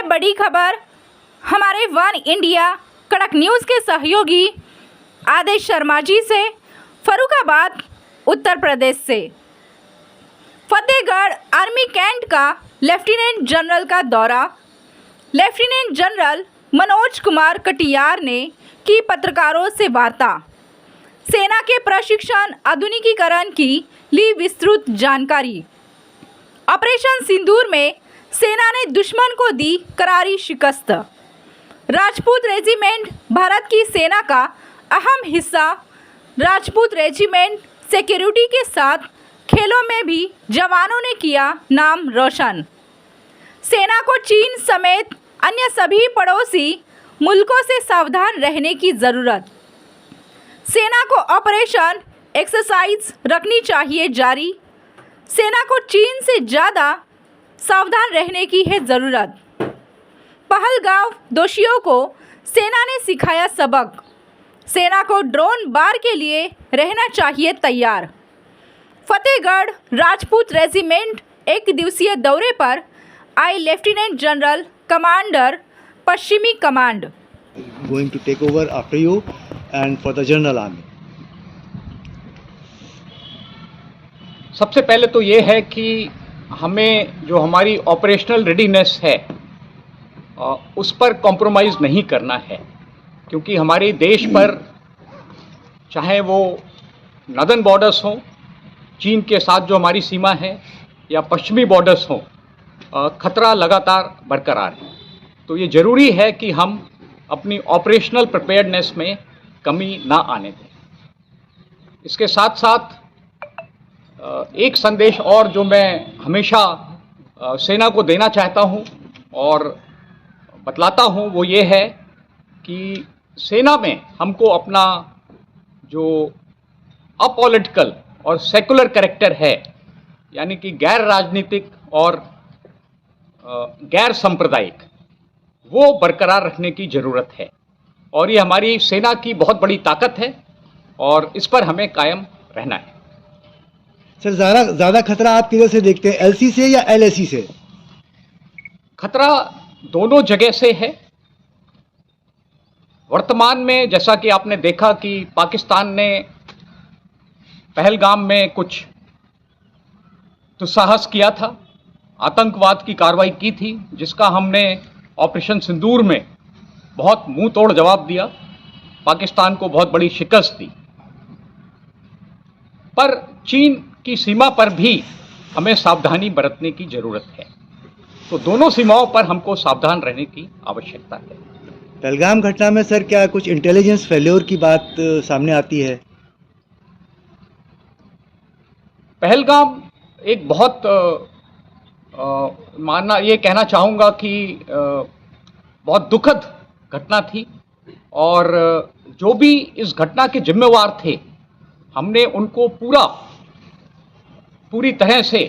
बड़ी खबर हमारे वन इंडिया कड़क न्यूज़ के सहयोगी आदेश शर्मा जी से फर्रुखाबाद उत्तर प्रदेश से। फतेहगढ़ आर्मी कैंट का लेफ्टिनेंट जनरल का दौरा। लेफ्टिनेंट जनरल मनोज कुमार कटियार ने की पत्रकारों से वार्ता। सेना के प्रशिक्षण आधुनिकीकरण की ली विस्तृत जानकारी। ऑपरेशन सिंदूर में सेना ने दुश्मन को दी करारी शिकस्त। राजपूत रेजिमेंट भारत की सेना का अहम हिस्सा। राजपूत रेजिमेंट सिक्योरिटी के साथ खेलों में भी जवानों ने किया नाम रोशन। सेना को चीन समेत अन्य सभी पड़ोसी मुल्कों से सावधान रहने की ज़रूरत। सेना को ऑपरेशन एक्सरसाइज रखनी चाहिए जारी। सेना को चीन से ज़्यादा सावधान रहने की है ज़रूरत। पहलगाम दोषियों को सेना ने सिखाया सबक। सेना को ड्रोन बार के लिए रहना चाहिए तैयार। फतेहगढ़ राजपूत रेजिमेंट एक दिवसीय दौरे पर आए लेफ्टिनेंट जनरल कमांडर पश्चिमी command. Going to take over after you and for the general army. सबसे पहले तो ये है कि हमें जो हमारी ऑपरेशनल रेडीनेस है उस पर कॉम्प्रोमाइज़ नहीं करना है, क्योंकि हमारे देश पर चाहे वो नॉर्दर्न बॉर्डर्स हों, चीन के साथ जो हमारी सीमा है, या पश्चिमी बॉर्डर्स हों, खतरा लगातार बरकरार है। तो ये ज़रूरी है कि हम अपनी ऑपरेशनल प्रिपेयर्डनेस में कमी ना आने दें। इसके साथ साथ एक संदेश और जो मैं हमेशा सेना को देना चाहता हूं और बतलाता हूं, वो ये है कि सेना में हमको अपना जो अपॉलिटिकल और सेकुलर कैरेक्टर है, यानी कि गैर राजनीतिक और गैर सांप्रदायिक, वो बरकरार रखने की ज़रूरत है। और ये हमारी सेना की बहुत बड़ी ताकत है और इस पर हमें कायम रहना है। सर, ज़्यादा खतरा आप किधर से देखते हैं, एलसी से या एलएसी से? खतरा दोनों जगह से है। वर्तमान में जैसा कि आपने देखा कि पाकिस्तान ने पहलगाम में कुछ दुस्साहस किया था, आतंकवाद की कार्रवाई की थी, जिसका हमने ऑपरेशन सिंदूर में बहुत मुंह तोड़ जवाब दिया, पाकिस्तान को बहुत बड़ी शिकस्त दी। पर चीन की सीमा पर भी हमें सावधानी बरतने की ज़रूरत है। तो दोनों सीमाओं पर हमको सावधान रहने की आवश्यकता है। पहलगाम घटना में सर क्या कुछ इंटेलिजेंस फेल्योर की बात सामने आती है? पहलगाम एक बहुत मानना ये कहना चाहूँगा कि बहुत दुखद घटना थी, और जो भी इस घटना के जिम्मेवार थे, हमने उनको पूरी तरह से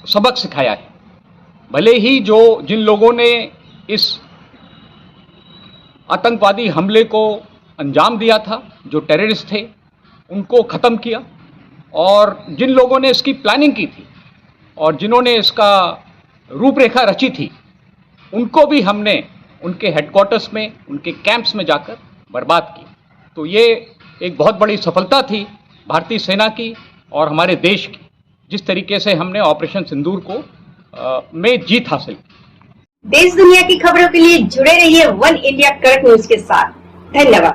सबक सिखाया है। भले ही जिन लोगों ने इस आतंकवादी हमले को अंजाम दिया था, जो टेररिस्ट थे, उनको ख़त्म किया, और जिन लोगों ने इसकी प्लानिंग की थी और जिन्होंने इसका रूपरेखा रची थी, उनको भी हमने उनके हेडक्वार्टर्स में, उनके कैंप्स में जाकर बर्बाद किया। तो ये एक बहुत बड़ी सफलता थी भारतीय सेना की और हमारे देश की, जिस तरीके से हमने ऑपरेशन सिंदूर को में जीत हासिल की। देश दुनिया की खबरों के लिए जुड़े रहिए वन इंडिया कड़क न्यूज के साथ। धन्यवाद।